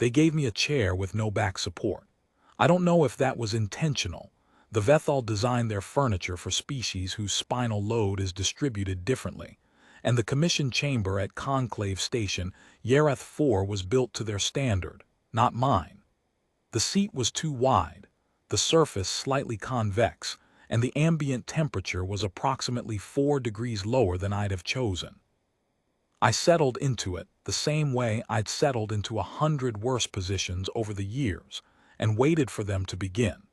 They gave me a chair with no back support. I don't know if that was intentional. The Vethal designed their furniture for species whose spinal load is distributed differently, and the commission chamber at Conclave Station, Yareth 4, was built to their standard, not mine. The seat was too wide, the surface slightly convex, and the ambient temperature was approximately 4 degrees lower than I'd have chosen. I settled into it the same way I'd settled into 100 worse positions over the years, and waited for them to begin.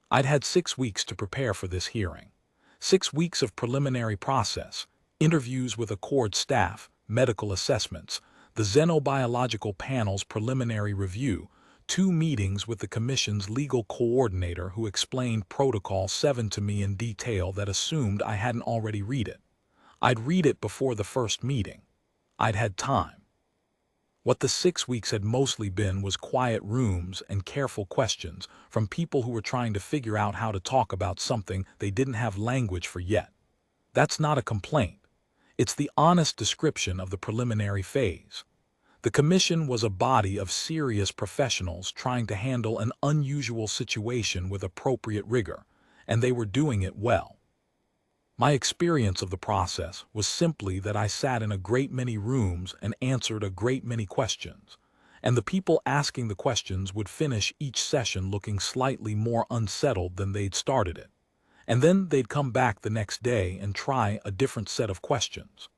I'd had 6 weeks to prepare for this hearing. 6 weeks of preliminary process, interviews with Accord staff, medical assessments, the xenobiological panel's preliminary review, 2 meetings with the Commission's legal coordinator who explained Protocol 7 to me in detail that assumed I hadn't already read it. I'd read it before the first meeting. I'd had time. What the 6 weeks had mostly been was quiet rooms and careful questions from people who were trying to figure out how to talk about something they didn't have language for yet. That's not a complaint. It's the honest description of the preliminary phase. The Commission was a body of serious professionals trying to handle an unusual situation with appropriate rigor, and they were doing it well. My experience of the process was simply that I sat in a great many rooms and answered a great many questions, and the people asking the questions would finish each session looking slightly more unsettled than they'd started it, and then they'd come back the next day and try a different set of questions.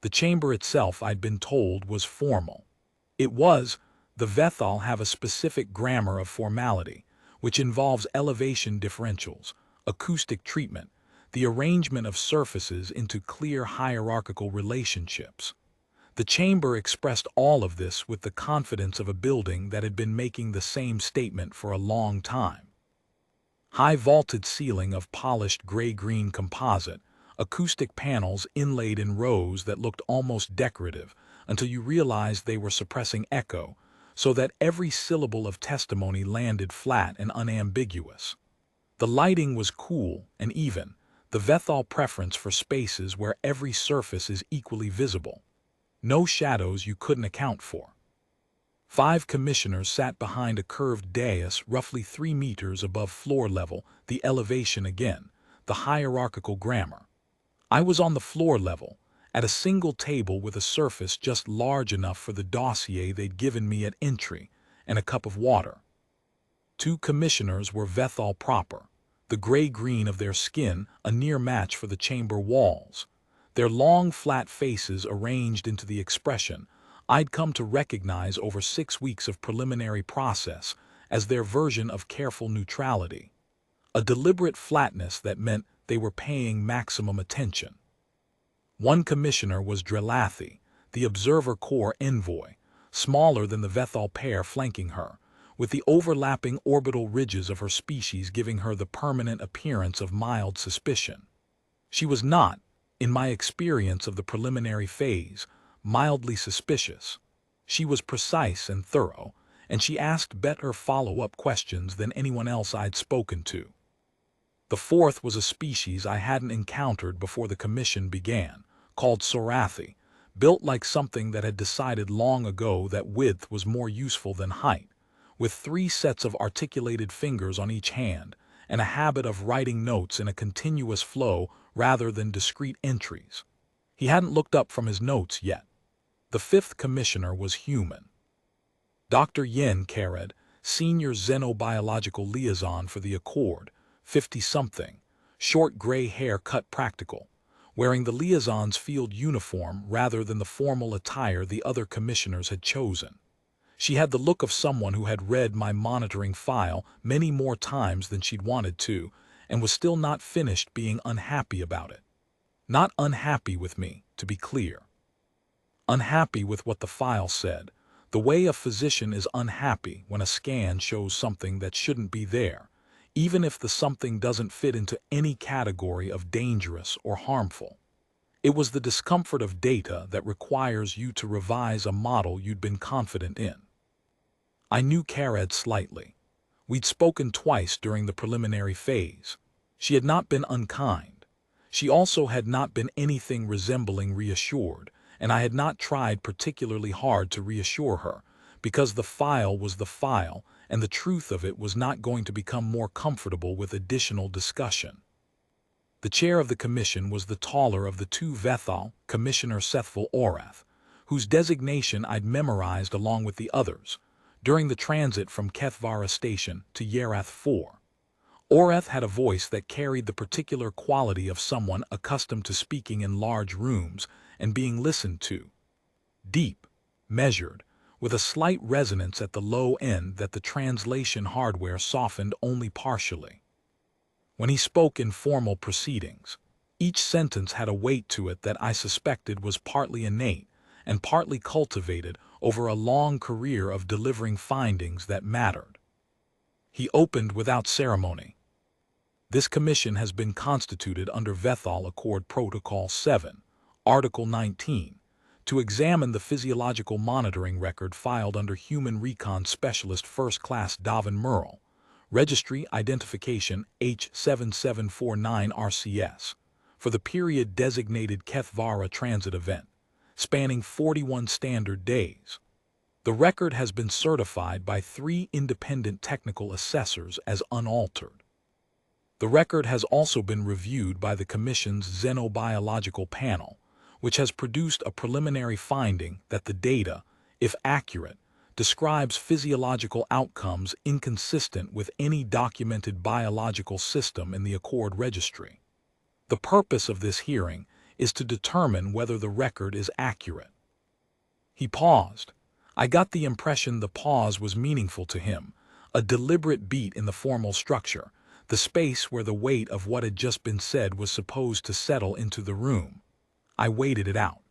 The chamber itself, I'd been told, was formal. It was. The Vethal have a specific grammar of formality, which involves elevation differentials, acoustic treatment, the arrangement of surfaces into clear hierarchical relationships. The chamber expressed all of this with the confidence of a building that had been making the same statement for a long time. High vaulted ceiling of polished gray-green composite, acoustic panels inlaid in rows that looked almost decorative until you realized they were suppressing echo, so that every syllable of testimony landed flat and unambiguous. The lighting was cool and even, the Vethal preference for spaces where every surface is equally visible. No shadows you couldn't account for. 5 commissioners sat behind a curved dais roughly 3 meters above floor level, the elevation again, the hierarchical grammar. I was on the floor level, at a single table with a surface just large enough for the dossier they'd given me at entry, and a cup of water. 2 commissioners were Vethal proper, the gray-green of their skin a near match for the chamber walls, their long flat faces arranged into the expression I'd come to recognize over 6 weeks of preliminary process as their version of careful neutrality, a deliberate flatness that meant they were paying maximum attention. 1 commissioner was Drelathi, the Observer Corps envoy, smaller than the Vethal pair flanking her, with the overlapping orbital ridges of her species giving her the permanent appearance of mild suspicion. She was not, in my experience of the preliminary phase, mildly suspicious. She was precise and thorough, and she asked better follow-up questions than anyone else I'd spoken to. The 4th was a species I hadn't encountered before the commission began, called Sorathi, built like something that had decided long ago that width was more useful than height, with 3 sets of articulated fingers on each hand, and a habit of writing notes in a continuous flow rather than discrete entries. He hadn't looked up from his notes yet. The 5th commissioner was human. Dr. Yen Kared, senior xenobiological liaison for the Accord, 50-something, short gray hair cut practical, wearing the liaison's field uniform rather than the formal attire the other commissioners had chosen. She had the look of someone who had read my monitoring file many more times than she'd wanted to, and was still not finished being unhappy about it. Not unhappy with me, to be clear. Unhappy with what the file said, the way a physician is unhappy when a scan shows something that shouldn't be there, even if the something doesn't fit into any category of dangerous or harmful. It was the discomfort of data that requires you to revise a model you'd been confident in. I knew Kared slightly. We'd spoken twice during the preliminary phase. She had not been unkind. She also had not been anything resembling reassured, and I had not tried particularly hard to reassure her, because the file was the file, and the truth of it was not going to become more comfortable with additional discussion. The chair of the commission was the taller of the two Vethal, Commissioner Sethful Orath, whose designation I'd memorized along with the others during the transit from Kethvara station to Yerath 4. Orath had a voice that carried the particular quality of someone accustomed to speaking in large rooms and being listened to. Deep, measured, with a slight resonance at the low end that the translation hardware softened only partially. When he spoke in formal proceedings, each sentence had a weight to it that I suspected was partly innate and partly cultivated over a long career of delivering findings that mattered. He opened without ceremony. This commission has been constituted under Vethal Accord Protocol 7, Article 19, to examine the physiological monitoring record filed under Human Recon Specialist First Class Davin Merle, Registry Identification H7749 RCS, for the period designated Kethvara transit event, spanning 41 standard days. The record has been certified by 3 independent technical assessors as unaltered. The record has also been reviewed by the Commission's Xenobiological Panel, which has produced a preliminary finding that the data, if accurate, describes physiological outcomes inconsistent with any documented biological system in the Accord Registry. The purpose of this hearing is to determine whether the record is accurate. He paused. I got the impression the pause was meaningful to him, a deliberate beat in the formal structure, the space where the weight of what had just been said was supposed to settle into the room. I waited it out.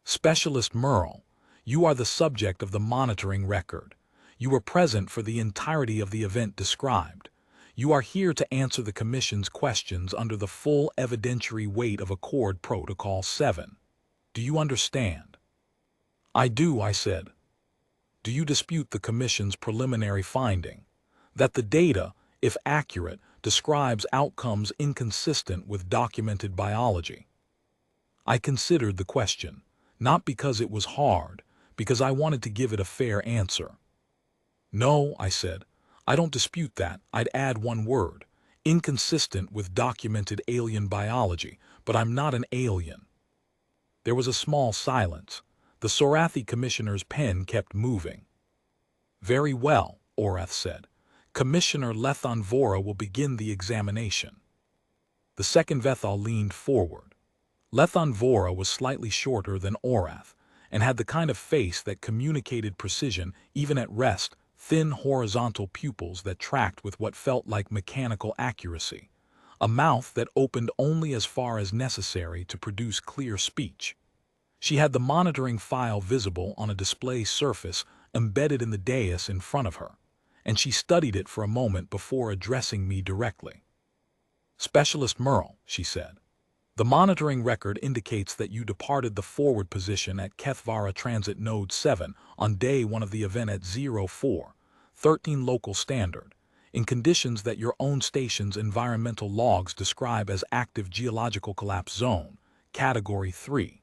Specialist Merle, you are the subject of the monitoring record. You were present for the entirety of the event described. You are here to answer the Commission's questions under the full evidentiary weight of Accord Protocol 7. Do you understand? I do, I said. Do you dispute the Commission's preliminary finding that the data, if accurate, describes outcomes inconsistent with documented biology? I considered the question, not because it was hard, because I wanted to give it a fair answer. No, I said, I don't dispute that. I'd add one word, inconsistent with documented alien biology, but I'm not an alien. There was a small silence. The Sorathi Commissioner's pen kept moving. Very well, Orath said. Commissioner Lethan Vora will begin the examination. The second Vethal leaned forward. Lethan Vora was slightly shorter than Orath, and had the kind of face that communicated precision even at rest, thin horizontal pupils that tracked with what felt like mechanical accuracy, a mouth that opened only as far as necessary to produce clear speech. She had the monitoring file visible on a display surface embedded in the dais in front of her, and she studied it for a moment before addressing me directly. Specialist Merle, she said. The monitoring record indicates that you departed the forward position at Kethvara Transit Node 7 on day 1 of the event at 04:13 local standard, in conditions that your own station's environmental logs describe as active geological collapse zone, Category 3.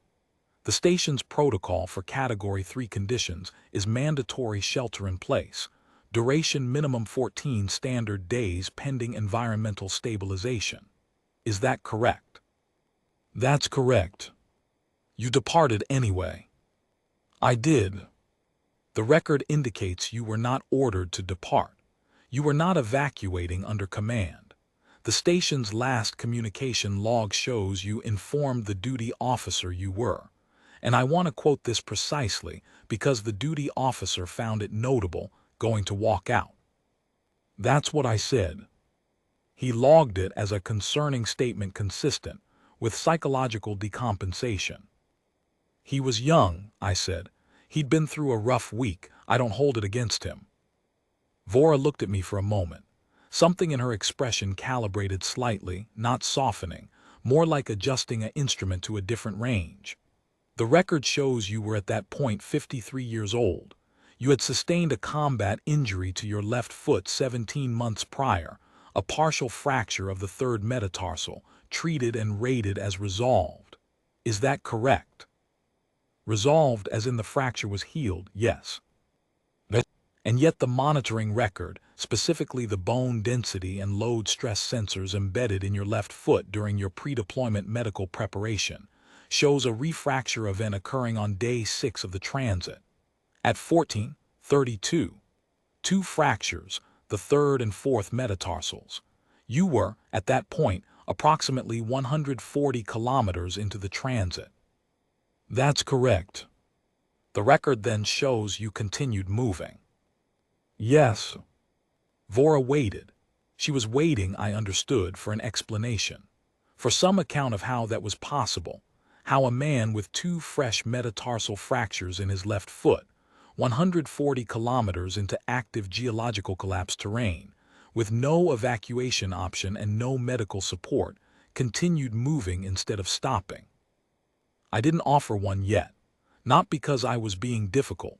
The station's protocol for Category 3 conditions is mandatory shelter in place, duration minimum 14 standard days pending environmental stabilization. Is that correct? That's correct. You departed anyway. I did. The record indicates you were not ordered to depart. You were not evacuating under command. The station's last communication log shows you informed the duty officer you were. And I want to quote this precisely because the duty officer found it notable going to walk out. That's what I said. He logged it as a concerning statement consistent with psychological decompensation. He was young, I said. He'd been through a rough week. I don't hold it against him. Vora looked at me for a moment. Something in her expression calibrated slightly, not softening, more like adjusting an instrument to a different range. The record shows you were at that point 53 years old. You had sustained a combat injury to your left foot 17 months prior, a partial fracture of the third metatarsal, treated and rated as resolved. Is that correct? Resolved as in the fracture was healed, yes. And yet the monitoring record, specifically the bone density and load stress sensors embedded in your left foot during your pre-deployment medical preparation, shows a refracture event occurring on day 6 of the transit. At 14:32, 2 fractures, the third and fourth metatarsals. You were, at that point, approximately 140 kilometers into the transit. That's correct. The record then shows you continued moving. Yes. Vora waited. She was waiting, I understood, for an explanation, for some account of how that was possible, how a man with 2 fresh metatarsal fractures in his left foot, 140 kilometers into active geological collapse terrain, with no evacuation option and no medical support, continued moving instead of stopping. I didn't offer one yet, not because I was being difficult,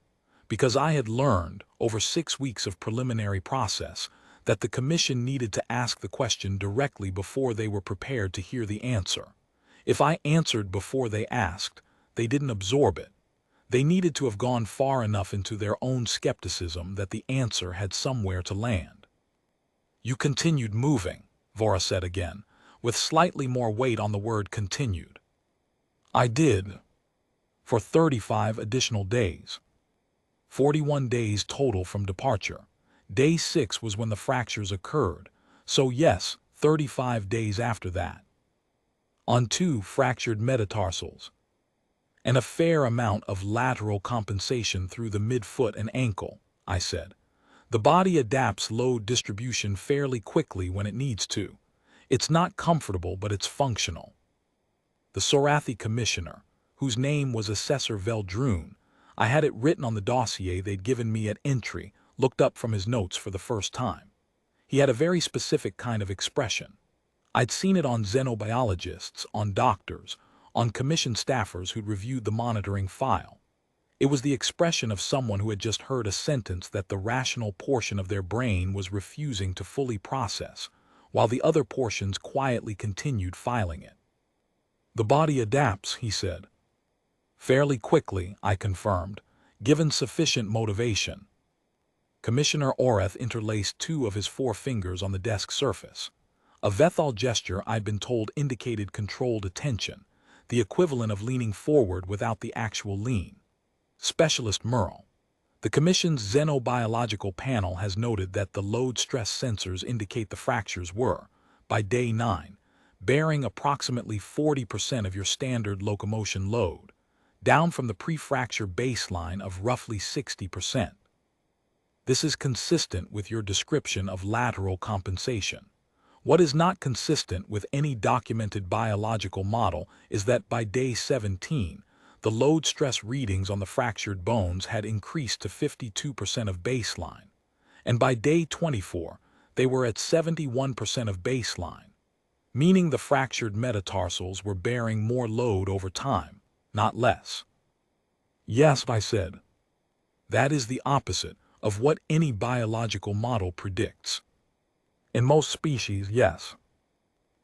because I had learned, over 6 weeks of preliminary process, that the commission needed to ask the question directly before they were prepared to hear the answer. If I answered before they asked, they didn't absorb it. They needed to have gone far enough into their own skepticism that the answer had somewhere to land. You continued moving, Vora said again, with slightly more weight on the word continued. I did. For 35 additional days. 41 days total from departure. Day 6 was when the fractures occurred, so yes, 35 days after that. On 2 fractured metatarsals. And a fair amount of lateral compensation through the midfoot and ankle, I said. The body adapts load distribution fairly quickly when it needs to. It's not comfortable, but it's functional. The Sorathi commissioner, whose name was Assessor Veldroon, I had it written on the dossier they'd given me at entry, looked up from his notes for the first time. He had a very specific kind of expression. I'd seen it on xenobiologists, on doctors, on commission staffers who'd reviewed the monitoring file. It was the expression of someone who had just heard a sentence that the rational portion of their brain was refusing to fully process, while the other portions quietly continued filing it. The body adapts, he said. Fairly quickly, I confirmed, given sufficient motivation. Commissioner Orath interlaced 2 of his 4 fingers on the desk surface. A Vethal gesture I'd been told indicated controlled attention, the equivalent of leaning forward without the actual lean. Specialist Merle. The Commission's xenobiological panel has noted that the load stress sensors indicate the fractures were, by day 9, bearing approximately 40% of your standard locomotion load, down from the pre-fracture baseline of roughly 60%. This is consistent with your description of lateral compensation. What is not consistent with any documented biological model is that by day 17, the load stress readings on the fractured bones had increased to 52% of baseline, and by day 24, they were at 71% of baseline, meaning the fractured metatarsals were bearing more load over time, not less. Yes, I said. That is the opposite of what any biological model predicts. In most species, yes.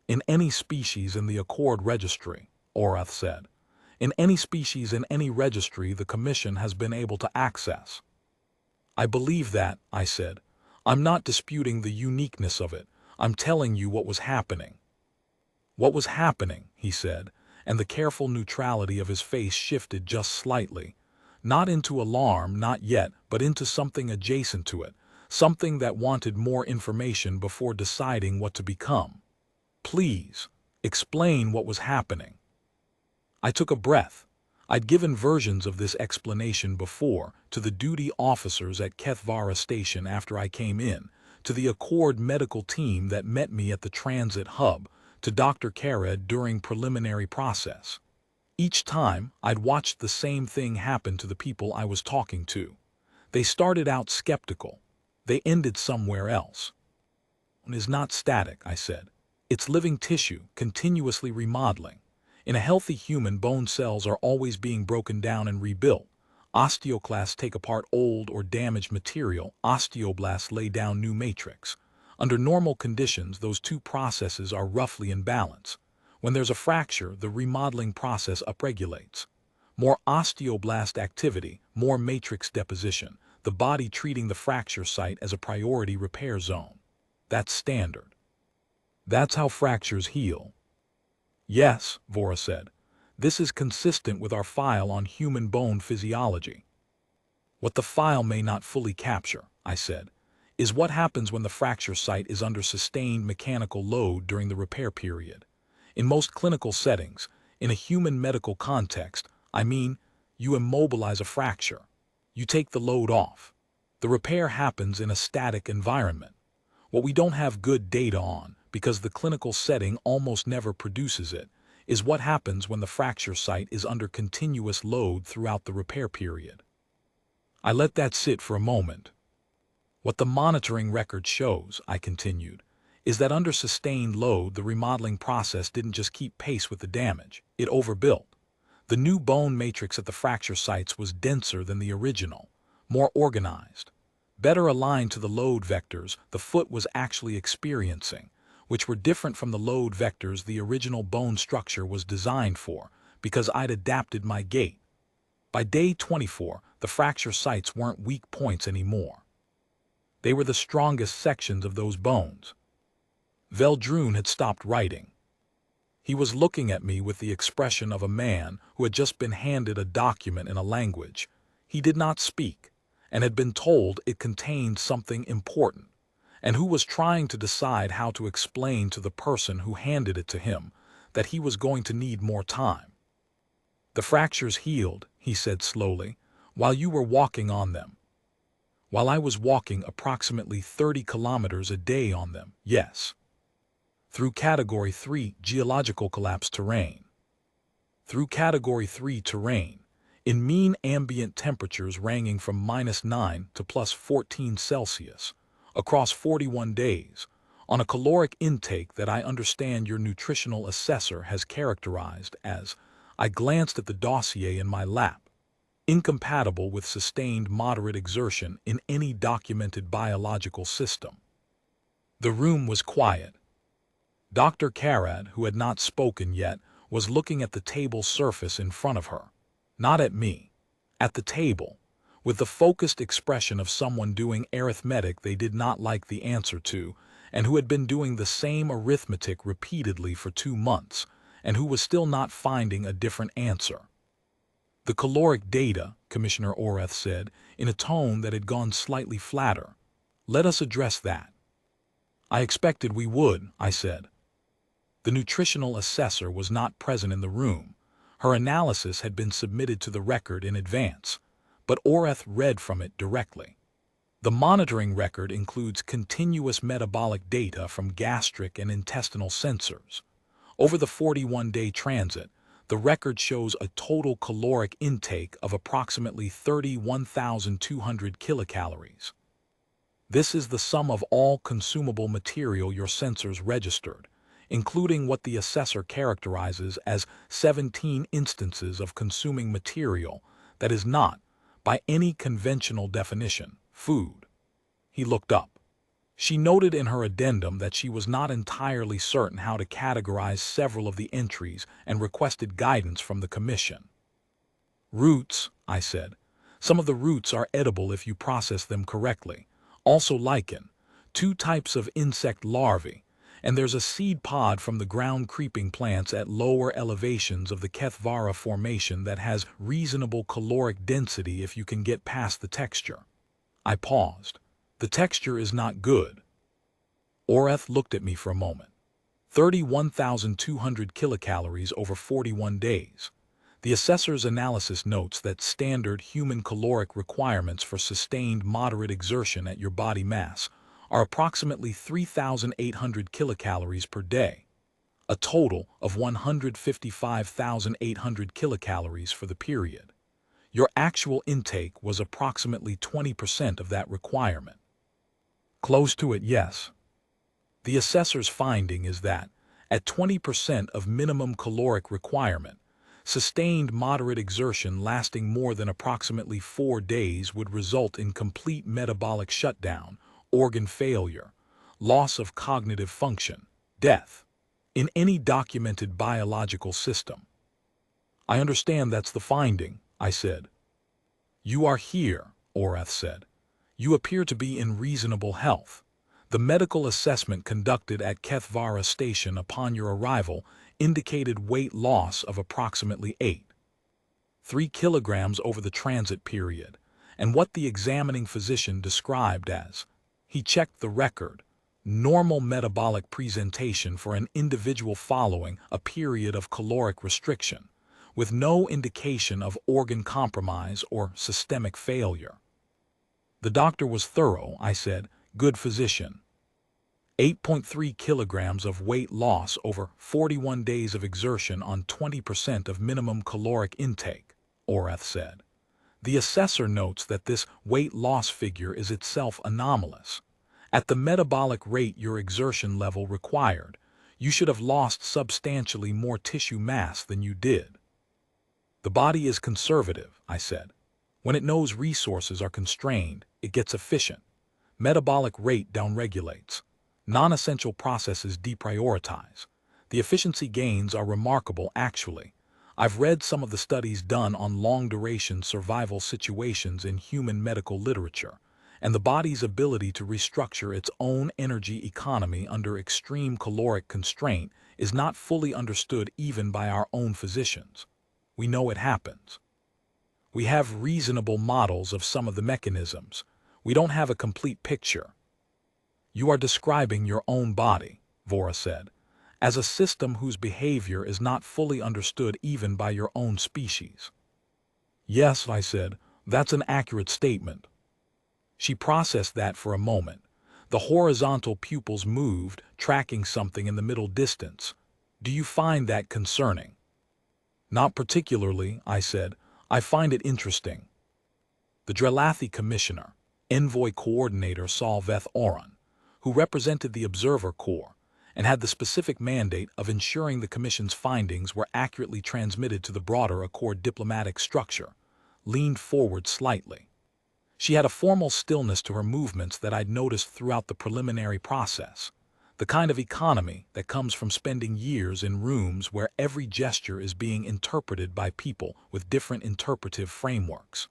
In any species in the Accord Registry, Orath said. In any species in any registry the Commission has been able to access. I believe that, I said. I'm not disputing the uniqueness of it. I'm telling you what was happening. What was happening, he said, and the careful neutrality of his face shifted just slightly. Not into alarm, not yet, but into something adjacent to it, something that wanted more information before deciding what to become. Please, explain what was happening. I took a breath. I'd given versions of this explanation before to the duty officers at Kethvara Station after I came in, to the Accord medical team that met me at the transit hub, to Dr. Kared during preliminary process. Each time, I'd watched the same thing happen to the people I was talking to. They started out skeptical. They ended somewhere else. It is not static, I said. It's living tissue, continuously remodeling. In a healthy human, bone cells are always being broken down and rebuilt. Osteoclasts take apart old or damaged material. Osteoblasts lay down new matrix. Under normal conditions, those 2 processes are roughly in balance. When there's a fracture, the remodeling process upregulates. More osteoblast activity, more matrix deposition. the body treating the fracture site as a priority repair zone. That's standard. That's how fractures heal. Yes, Vora said. This is consistent with our file on human bone physiology. What the file may not fully capture, I said, is what happens when the fracture site is under sustained mechanical load during the repair period. In most clinical settings, in a human medical context, I mean, you immobilize a fracture. You take the load off. The repair happens in a static environment. What we don't have good data on, because the clinical setting almost never produces it, is what happens when the fracture site is under continuous load throughout the repair period. I let that sit for a moment. What the monitoring record shows, I continued, is that under sustained load the remodeling process didn't just keep pace with the damage, it overbuilt. The new bone matrix at the fracture sites was denser than the original, more organized, better aligned to the load vectors the foot was actually experiencing, which were different from the load vectors the original bone structure was designed for, because I'd adapted my gait. By day 24, the fracture sites weren't weak points anymore. They were the strongest sections of those bones. Veldroon had stopped writing. He was looking at me with the expression of a man who had just been handed a document in a language he did not speak, and had been told it contained something important, and who was trying to decide how to explain to the person who handed it to him that he was going to need more time. The fractures healed, he said slowly, while you were walking on them. While I was walking approximately 30 kilometers a day on them, yes. Through Category 3 geological collapse terrain. Through Category 3 terrain, in mean ambient temperatures ranging from -9 to +14 Celsius, across 41 days, on a caloric intake that I understand your nutritional assessor has characterized as, I glanced at the dossier in my lap, incompatible with sustained moderate exertion in any documented biological system. The room was quiet. Dr. Karad, who had not spoken yet, was looking at the table surface in front of her. Not at me. At the table, with the focused expression of someone doing arithmetic they did not like the answer to, and who had been doing the same arithmetic repeatedly for 2 months, and who was still not finding a different answer. The caloric data, Commissioner Oreth said, in a tone that had gone slightly flatter. Let us address that. I expected we would, I said. The nutritional assessor was not present in the room. Her analysis had been submitted to the record in advance, but Oreth read from it directly. The monitoring record includes continuous metabolic data from gastric and intestinal sensors. Over the 41-day transit, the record shows a total caloric intake of approximately 31,200 kilocalories. This is the sum of all consumable material your sensors registered, including what the assessor characterizes as 17 instances of consuming material that is not, by any conventional definition, food. He looked up. She noted in her addendum that she was not entirely certain how to categorize several of the entries and requested guidance from the commission. Roots, I said. Some of the roots are edible if you process them correctly. Also lichen, 2 types of insect larvae, and there's a seed pod from the ground creeping plants at lower elevations of the Kethvara formation that has reasonable caloric density if you can get past the texture. I paused. The texture is not good. Oreth looked at me for a moment. 31,200 kilocalories over 41 days. The assessor's analysis notes that standard human caloric requirements for sustained moderate exertion at your body mass are approximately 3,800 kilocalories per day, a total of 155,800 kilocalories for the period. Your actual intake was approximately 20% of that requirement. Close to it, yes. The assessor's finding is that, at 20% of minimum caloric requirement, sustained moderate exertion lasting more than approximately 4 days would result in complete metabolic shutdown, organ failure, loss of cognitive function, death, in any documented biological system. I understand that's the finding, I said. You are here, Oreth said. You appear to be in reasonable health. The medical assessment conducted at Kethvara station upon your arrival indicated weight loss of approximately 3 kilograms over the transit period, and what the examining physician described as, he checked the record, normal metabolic presentation for an individual following a period of caloric restriction, with no indication of organ compromise or systemic failure. The doctor was thorough, I said. Good physician. 8.3 kilograms of weight loss over 41 days of exertion on 20% of minimum caloric intake, Orath said. The assessor notes that this weight loss figure is itself anomalous. At the metabolic rate your exertion level required, you should have lost substantially more tissue mass than you did. The body is conservative, I said. When it knows resources are constrained, it gets efficient. Metabolic rate downregulates. Non-essential processes deprioritize. The efficiency gains are remarkable, actually. I've read some of the studies done on long-duration survival situations in human medical literature, and the body's ability to restructure its own energy economy under extreme caloric constraint is not fully understood even by our own physicians. We know it happens. We have reasonable models of some of the mechanisms. We don't have a complete picture. You are describing your own body, Vora said, as a system whose behavior is not fully understood even by your own species. Yes, I said, that's an accurate statement. She processed that for a moment. The horizontal pupils moved, tracking something in the middle distance. Do you find that concerning? Not particularly, I said. I find it interesting. The Drelathi commissioner, envoy coordinator Salveth Oran, who represented the Observer Corps and had the specific mandate of ensuring the Commission's findings were accurately transmitted to the broader Accord diplomatic structure, leaned forward slightly. She had a formal stillness to her movements that I'd noticed throughout the preliminary process, the kind of economy that comes from spending years in rooms where every gesture is being interpreted by people with different interpretive frameworks.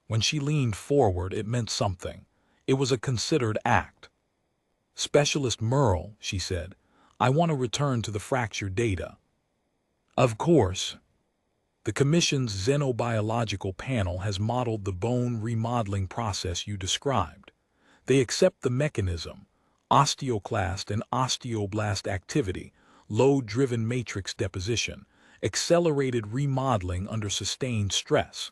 When she leaned forward, it meant something. It was a considered act. Specialist Merle, she said, I want to return to the fracture data. Of course. The Commission's xenobiological panel has modeled the bone remodeling process you described. They accept the mechanism, osteoclast and osteoblast activity, load-driven matrix deposition, accelerated remodeling under sustained stress.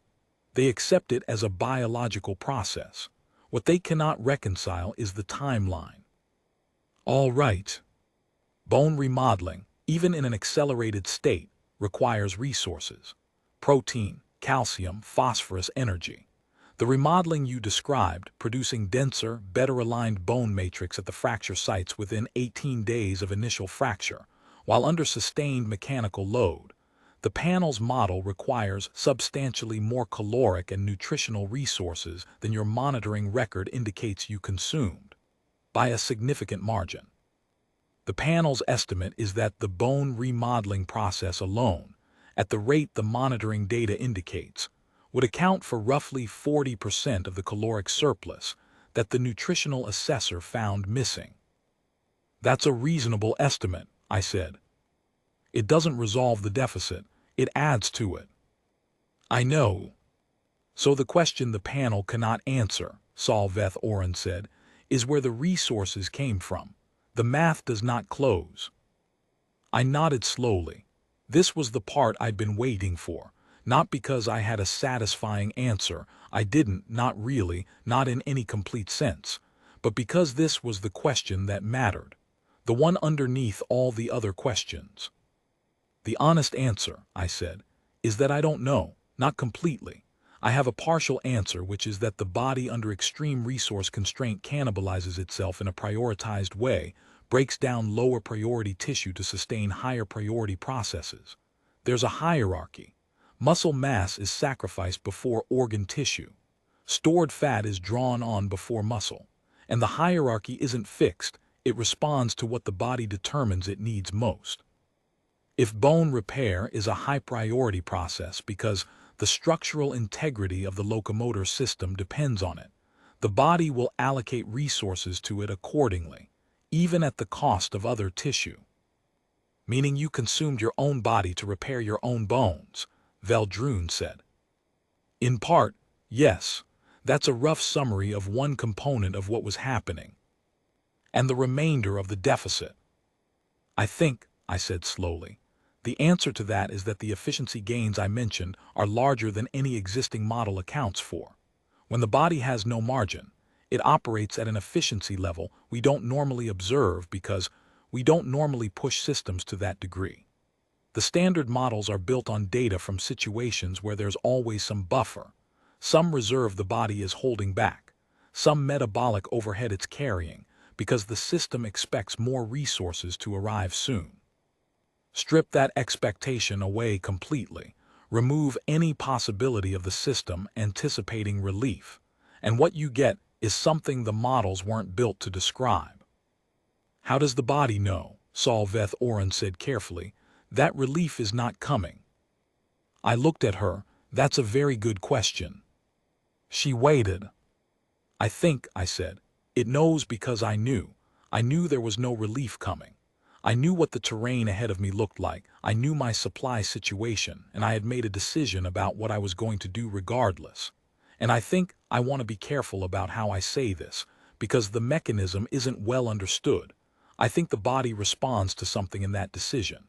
They accept it as a biological process. What they cannot reconcile is the timeline. All right. Bone remodeling, even in an accelerated state, requires resources. Protein, calcium, phosphorus, energy. The remodeling you described, producing denser, better-aligned bone matrix at the fracture sites within 18 days of initial fracture, while under sustained mechanical load, the panel's model requires substantially more caloric and nutritional resources than your monitoring record indicates you consumed, by a significant margin. The panel's estimate is that the bone remodeling process alone, at the rate the monitoring data indicates, would account for roughly 40% of the caloric surplus that the nutritional assessor found missing. That's a reasonable estimate, I said. It doesn't resolve the deficit, it adds to it. I know. So the question the panel cannot answer, Salveth Oran said, is where the resources came from. The math does not close. I nodded slowly. This was the part I'd been waiting for, not because I had a satisfying answer. I didn't, not really, not in any complete sense, but because this was the question that mattered, the one underneath all the other questions. The honest answer, I said, is that I don't know, not completely. I have a partial answer, which is that the body under extreme resource constraint cannibalizes itself in a prioritized way, breaks down lower priority tissue to sustain higher priority processes. There's a hierarchy. Muscle mass is sacrificed before organ tissue. Stored fat is drawn on before muscle. And the hierarchy isn't fixed, it responds to what the body determines it needs most. If bone repair is a high priority process because the structural integrity of the locomotor system depends on it, The body will allocate resources to it accordingly, even at the cost of other tissue. Meaning you consumed your own body to repair your own bones, Veldrune said. In part, yes. That's a rough summary of one component of what was happening. And the remainder of the deficit. I think, I said slowly, the answer to that is that the efficiency gains I mentioned are larger than any existing model accounts for. When the body has no margin, it operates at an efficiency level we don't normally observe because we don't normally push systems to that degree. The standard models are built on data from situations where there's always some buffer, some reserve the body is holding back, some metabolic overhead it's carrying, because the system expects more resources to arrive soon. Strip that expectation away completely, remove any possibility of the system anticipating relief, and what you get is something the models weren't built to describe. How does the body know? Solveth Oren said carefully. That relief is not coming. I looked at her. That's a very good question. She waited. I think, I said, it knows because I knew. I knew there was no relief coming. I knew what the terrain ahead of me looked like. I knew my supply situation, and I had made a decision about what I was going to do regardless. And I think I want to be careful about how I say this, because the mechanism isn't well understood. I think the body responds to something in that decision.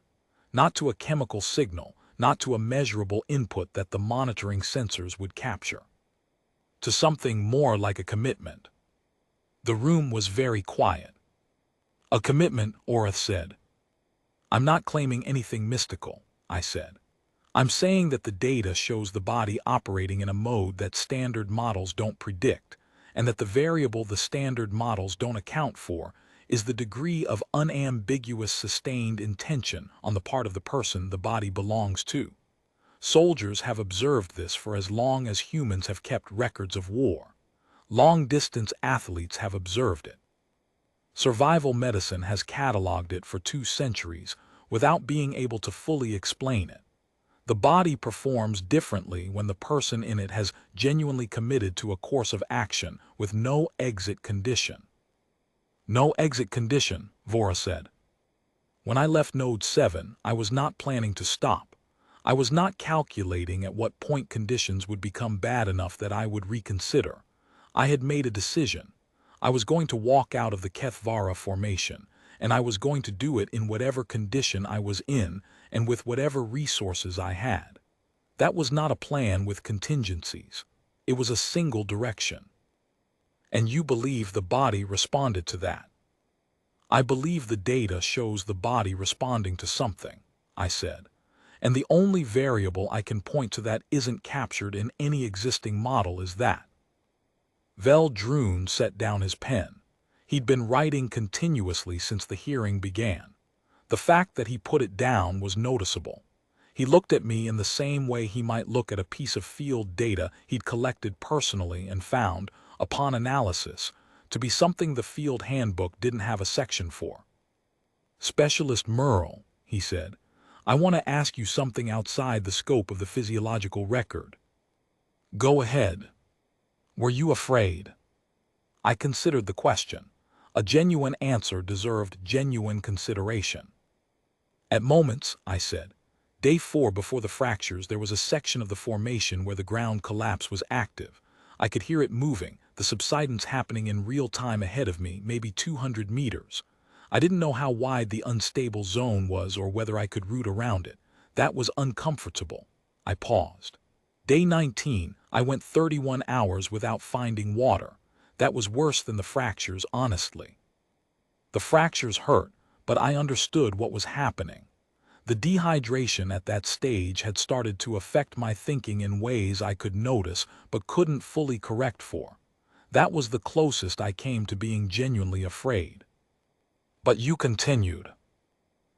Not to a chemical signal, not to a measurable input that the monitoring sensors would capture. To something more like a commitment. The room was very quiet. A commitment, Oreth said. I'm not claiming anything mystical, I said. I'm saying that the data shows the body operating in a mode that standard models don't predict, and that the variable the standard models don't account for is the degree of unambiguous sustained intention on the part of the person the body belongs to. Soldiers have observed this for as long as humans have kept records of war. Long-distance athletes have observed it. Survival medicine has cataloged it for 2 centuries without being able to fully explain it. The body performs differently when the person in it has genuinely committed to a course of action with no exit condition. No exit condition, Vora said. When I left Node 7, I was not planning to stop. I was not calculating at what point conditions would become bad enough that I would reconsider. I had made a decision. I was going to walk out of the Kethvara formation, and I was going to do it in whatever condition I was in and with whatever resources I had. That was not a plan with contingencies. It was a single direction. And you believe the body responded to that. I believe the data shows the body responding to something, I said. And the only variable I can point to that isn't captured in any existing model is that. Veldrune set down his pen. He'd been writing continuously since the hearing began. The fact that he put it down was noticeable. He looked at me in the same way he might look at a piece of field data he'd collected personally and found, upon analysis, to be something the field handbook didn't have a section for. Specialist Merle, he said, I want to ask you something outside the scope of the physiological record. Go ahead. Were you afraid? I considered the question. A genuine answer deserved genuine consideration. At moments, I said, Day 4 before the fractures there was a section of the formation where the ground collapse was active. I could hear it moving, the subsidence happening in real time ahead of me, maybe 200 meters. I didn't know how wide the unstable zone was or whether I could root around it. That was uncomfortable. I paused. Day 19, I went 31 hours without finding water. That was worse than the fractures, honestly. The fractures hurt, but I understood what was happening. The dehydration at that stage had started to affect my thinking in ways I could notice but couldn't fully correct for. That was the closest I came to being genuinely afraid. But you continued.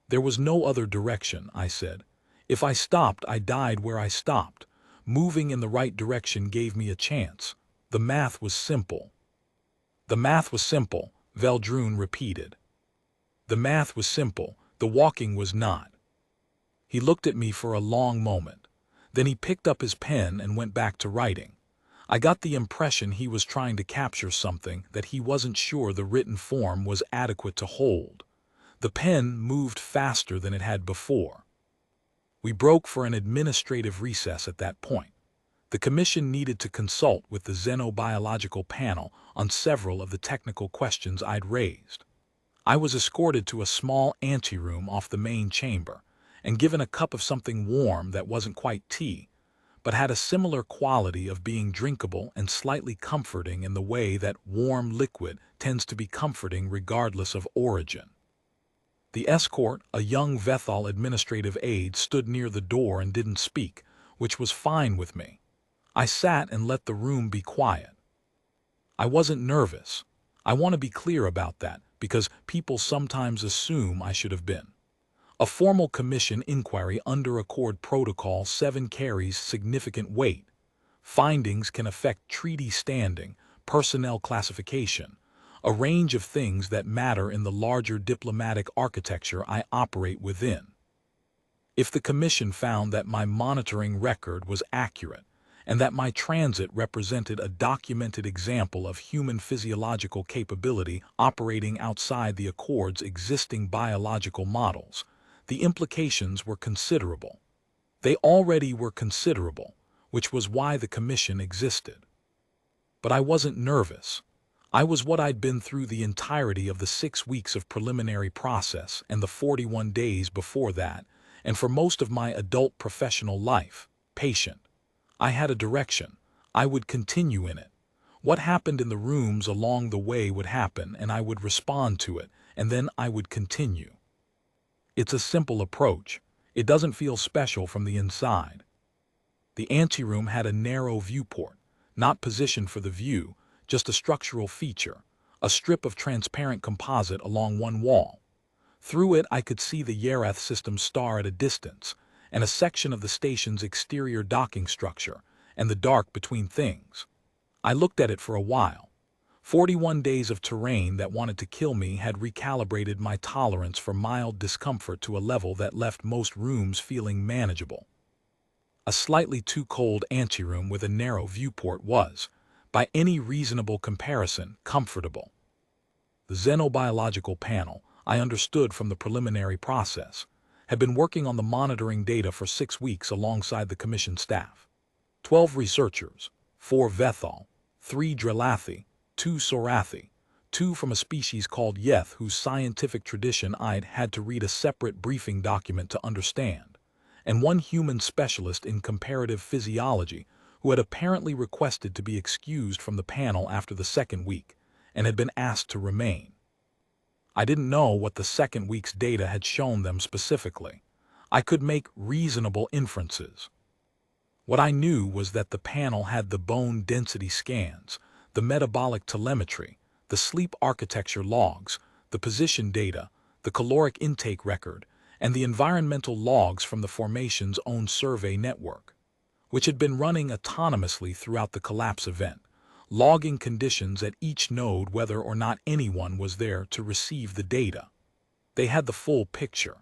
There was no other direction, I said. If I stopped, I died where I stopped. Moving in the right direction gave me a chance. The math was simple. The math was simple, Veldrune repeated. The math was simple, the walking was not. He looked at me for a long moment. Then he picked up his pen and went back to writing. I got the impression he was trying to capture something that he wasn't sure the written form was adequate to hold. The pen moved faster than it had before. We broke for an administrative recess at that point. The commission needed to consult with the xenobiological panel on several of the technical questions I'd raised. I was escorted to a small anteroom off the main chamber and given a cup of something warm that wasn't quite tea, but had a similar quality of being drinkable and slightly comforting in the way that warm liquid tends to be comforting regardless of origin. The escort, a young Vethal administrative aide, stood near the door and didn't speak, which was fine with me. I sat and let the room be quiet. I wasn't nervous. I want to be clear about that, because people sometimes assume I should have been. A formal commission inquiry under Accord Protocol 7 carries significant weight. Findings can affect treaty standing, personnel classification, a range of things that matter in the larger diplomatic architecture I operate within. If the commission found that my monitoring record was accurate, and that my transit represented a documented example of human physiological capability operating outside the Accord's existing biological models, the implications were considerable. They already were considerable, which was why the commission existed. But I wasn't nervous. I was what I'd been through the entirety of the 6 weeks of preliminary process and the 41 days before that, and for most of my adult professional life, patient. I had a direction. I would continue in it. What happened in the rooms along the way would happen, and I would respond to it, and then I would continue. It's a simple approach. It doesn't feel special from the inside. The anteroom had a narrow viewport, not positioned for the view, just a structural feature, a strip of transparent composite along one wall. Through it I could see the Yarath system star at a distance, and a section of the station's exterior docking structure, and the dark between things. I looked at it for a while. 41 days of terrain that wanted to kill me had recalibrated my tolerance for mild discomfort to a level that left most rooms feeling manageable. A slightly too cold anteroom with a narrow viewport was, by any reasonable comparison, comfortable. The xenobiological panel, I understood from the preliminary process, had been working on the monitoring data for 6 weeks alongside the commission staff. 12 researchers, 4 Vethal, 3 Drelathi, 2 Sorathi, 2 from a species called Yeth whose scientific tradition I'd had to read a separate briefing document to understand, and 1 human specialist in comparative physiology who had apparently requested to be excused from the panel after the 2nd week and had been asked to remain. I didn't know what the 2nd week's data had shown them specifically. I could make reasonable inferences. What I knew was that the panel had the bone density scans, the metabolic telemetry, the sleep architecture logs, the position data, the caloric intake record, and the environmental logs from the formation's own survey network, which had been running autonomously throughout the collapse event, logging conditions at each node whether or not anyone was there to receive the data. They had the full picture.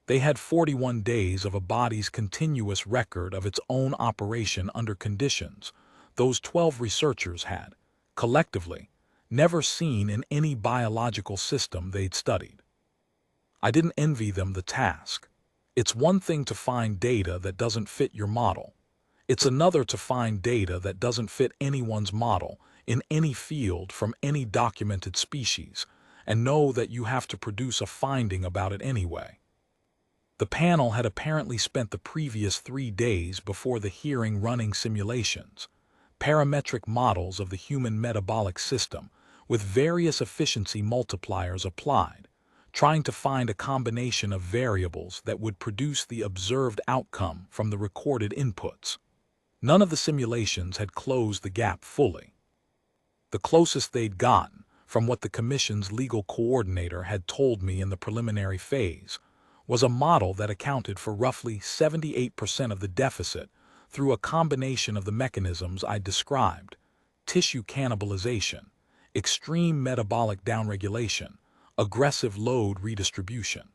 They had 41 days of a body's continuous record of its own operation under conditions those 12 researchers had, collectively, never seen in any biological system they'd studied. I didn't envy them the task. It's one thing to find data that doesn't fit your model. It's another to find data that doesn't fit anyone's model in any field from any documented species, and know that you have to produce a finding about it anyway. The panel had apparently spent the previous 3 days before the hearing running simulations, parametric models of the human metabolic system with various efficiency multipliers applied, trying to find a combination of variables that would produce the observed outcome from the recorded inputs. None of the simulations had closed the gap fully. The closest they'd gotten, from what the commission's legal coordinator had told me in the preliminary phase, was a model that accounted for roughly 78% of the deficit through a combination of the mechanisms I described: tissue cannibalization, extreme metabolic downregulation, aggressive load redistribution.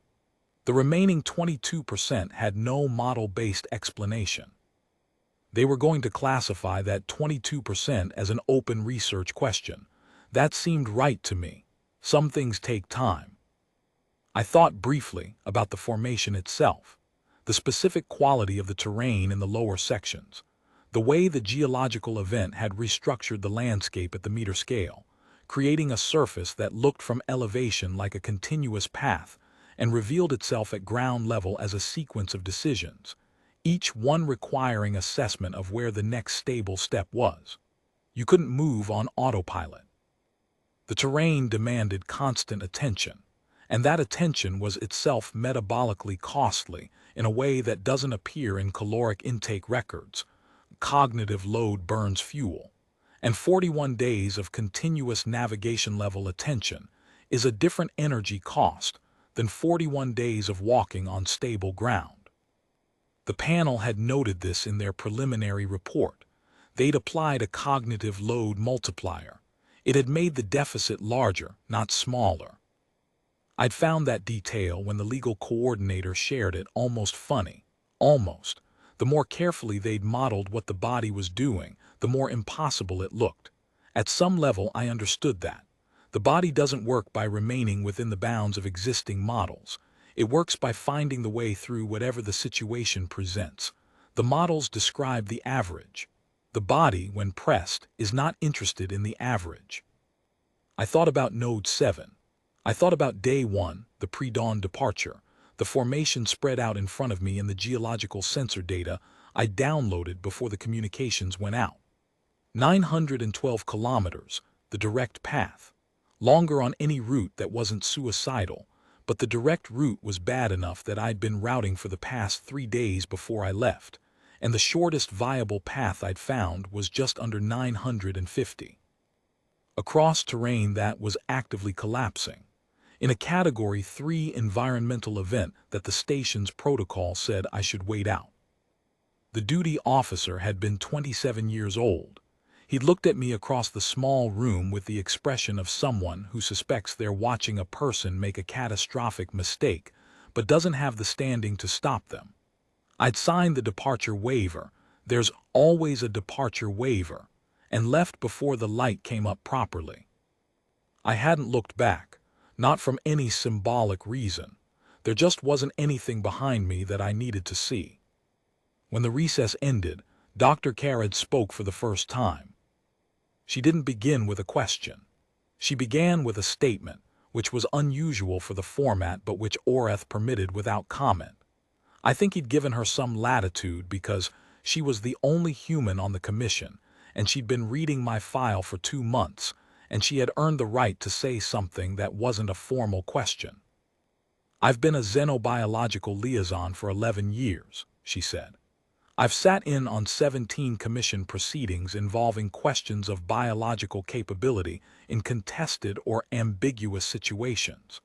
The remaining 22% had no model-based explanation. They were going to classify that 22% as an open research question. That seemed right to me. Some things take time. I thought briefly about the formation itself, the specific quality of the terrain in the lower sections, the way the geological event had restructured the landscape at the meter scale, creating a surface that looked from elevation like a continuous path and revealed itself at ground level as a sequence of decisions, each one requiring assessment of where the next stable step was. You couldn't move on autopilot. The terrain demanded constant attention, and that attention was itself metabolically costly in a way that doesn't appear in caloric intake records. Cognitive load burns fuel, and 41 days of continuous navigation-level attention is a different energy cost than 41 days of walking on stable ground. The panel had noted this in their preliminary report. They'd applied a cognitive load multiplier. It had made the deficit larger, not smaller. I'd found that detail when the legal coordinator shared it, almost funny. Almost. The more carefully they'd modeled what the body was doing, the more impossible it looked. At some level, I understood that. The body doesn't work by remaining within the bounds of existing models. It works by finding the way through whatever the situation presents. The models describe the average. The body, when pressed, is not interested in the average. I thought about Node 7. I thought about Day 1, the pre-dawn departure, the formation spread out in front of me in the geological sensor data I downloaded before the communications went out. 912 kilometers, the direct path. Longer on any route that wasn't suicidal, but the direct route was bad enough that I'd been routing for the past 3 days before I left, and the shortest viable path I'd found was just under 950. Across terrain that was actively collapsing, in a Category 3 environmental event that the station's protocol said I should wait out. The duty officer had been 27 years old. He'd looked at me across the small room with the expression of someone who suspects they're watching a person make a catastrophic mistake, but doesn't have the standing to stop them. I'd signed the departure waiver. There's always a departure waiver, and left before the light came up properly. I hadn't looked back. Not from any symbolic reason. There just wasn't anything behind me that I needed to see. When the recess ended, Dr. Carrad spoke for the first time. She didn't begin with a question. She began with a statement, which was unusual for the format but which Oreth permitted without comment. I think he'd given her some latitude because she was the only human on the commission, and she'd been reading my file for 2 months, and she had earned the right to say something that wasn't a formal question. I've been a xenobiological liaison for 11 years, she said. I've sat in on 17 commission proceedings involving questions of biological capability in contested or ambiguous situations.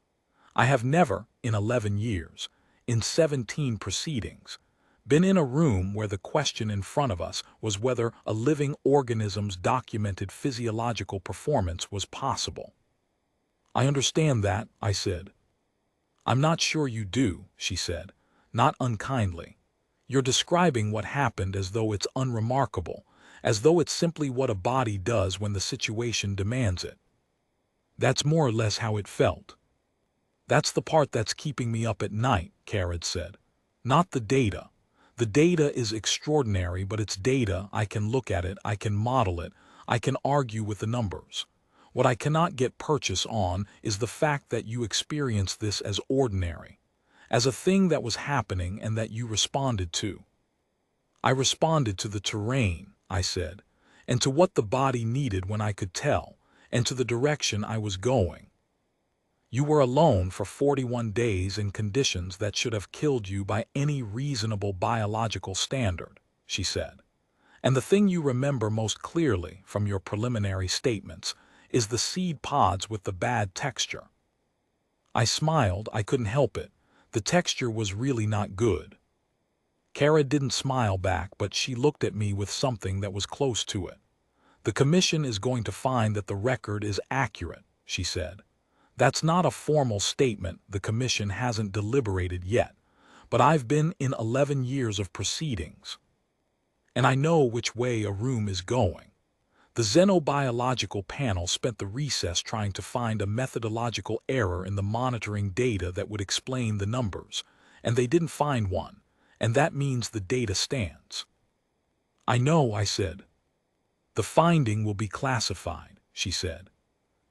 I have never, in 11 years, in 17 proceedings, been in a room where the question in front of us was whether a living organism's documented physiological performance was possible. I understand that, I said. I'm not sure you do, she said, not unkindly. You're describing what happened as though it's unremarkable, as though it's simply what a body does when the situation demands it. That's more or less how it felt. That's the part that's keeping me up at night, Carrad said. Not the data. The data is extraordinary, but it's data. I can look at it, I can model it, I can argue with the numbers. What I cannot get purchase on is the fact that you experience this as ordinary, as a thing that was happening and that you responded to. I responded to the terrain, I said, and to what the body needed when I could tell, and to the direction I was going. You were alone for 41 days in conditions that should have killed you by any reasonable biological standard, she said. And the thing you remember most clearly from your preliminary statements is the seed pods with the bad texture. I smiled. I couldn't help it. The texture was really not good. Kara didn't smile back, but she looked at me with something that was close to it. The commission is going to find that the record is accurate, she said. That's not a formal statement. The commission hasn't deliberated yet, but I've been in 11 years of proceedings. and I know which way a room is going. The xenobiological panel spent the recess trying to find a methodological error in the monitoring data that would explain the numbers, and they didn't find one, and that means the data stands. I know, I said. The finding will be classified, she said.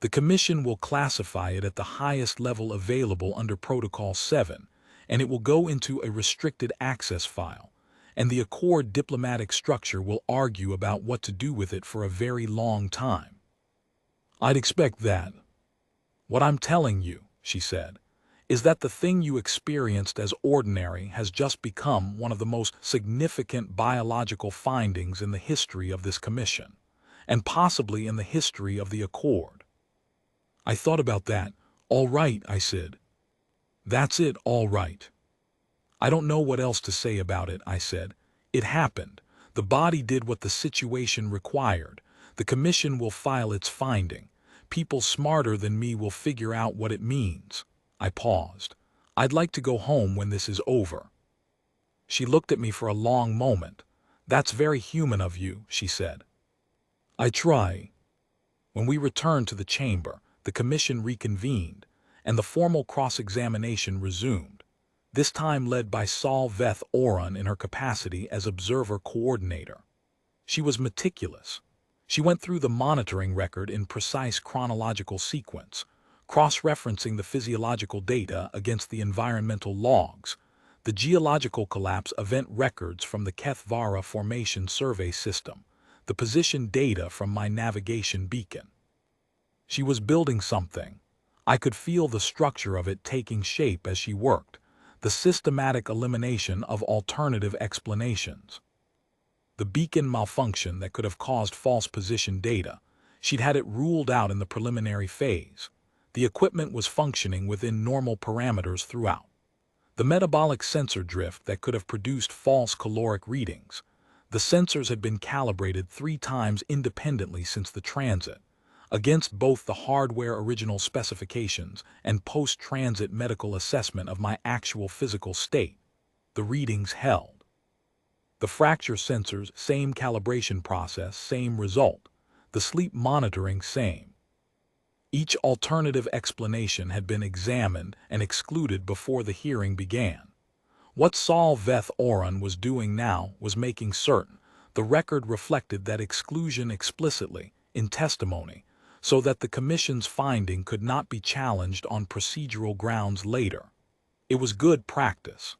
The Commission will classify it at the highest level available under Protocol 7, and it will go into a restricted access file, and the Accord diplomatic structure will argue about what to do with it for a very long time. I'd expect that. What I'm telling you, she said, is that the thing you experienced as ordinary has just become one of the most significant biological findings in the history of this Commission, and possibly in the history of the Accord. I thought about that. All right, I said. That's it, all right. I don't know what else to say about it, I said. It happened. The body did what the situation required. The Commission will file its finding. People smarter than me will figure out what it means. I paused. I'd like to go home when this is over. She looked at me for a long moment. That's very human of you, she said. I try. When we returned to the chamber, the Commission reconvened, and the formal cross-examination resumed, this time led by Sol Veth Oron in her capacity as observer coordinator. She was meticulous. She went through the monitoring record in precise chronological sequence, cross-referencing the physiological data against the environmental logs, the geological collapse event records from the Kethvara Formation Survey System, the position data from my navigation beacon. She was building something. I could feel the structure of it taking shape as she worked, the systematic elimination of alternative explanations. The beacon malfunction that could have caused false position data, she'd had it ruled out in the preliminary phase. The equipment was functioning within normal parameters throughout. The metabolic sensor drift that could have produced false caloric readings. The sensors had been calibrated 3 times independently since the transit, against both the hardware original specifications and post-transit medical assessment of my actual physical state. The readings held. The fracture sensors, same calibration process, same result. The sleep monitoring, same. Each alternative explanation had been examined and excluded before the hearing began. What Sol Veth Oron was doing now was making certain the record reflected that exclusion explicitly, in testimony, so that the Commission's finding could not be challenged on procedural grounds later. It was good practice.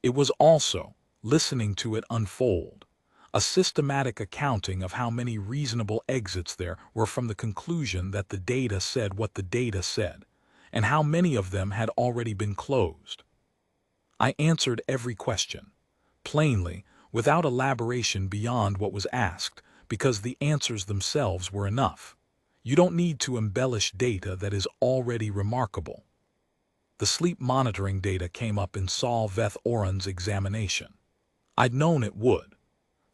It was also, listening to it unfold, a systematic accounting of how many reasonable exits there were from the conclusion that the data said what the data said, and how many of them had already been closed. I answered every question, plainly, without elaboration beyond what was asked, because the answers themselves were enough. You don't need to embellish data that is already remarkable. The sleep monitoring data came up in Sol Veth Oron's examination. I'd known it would.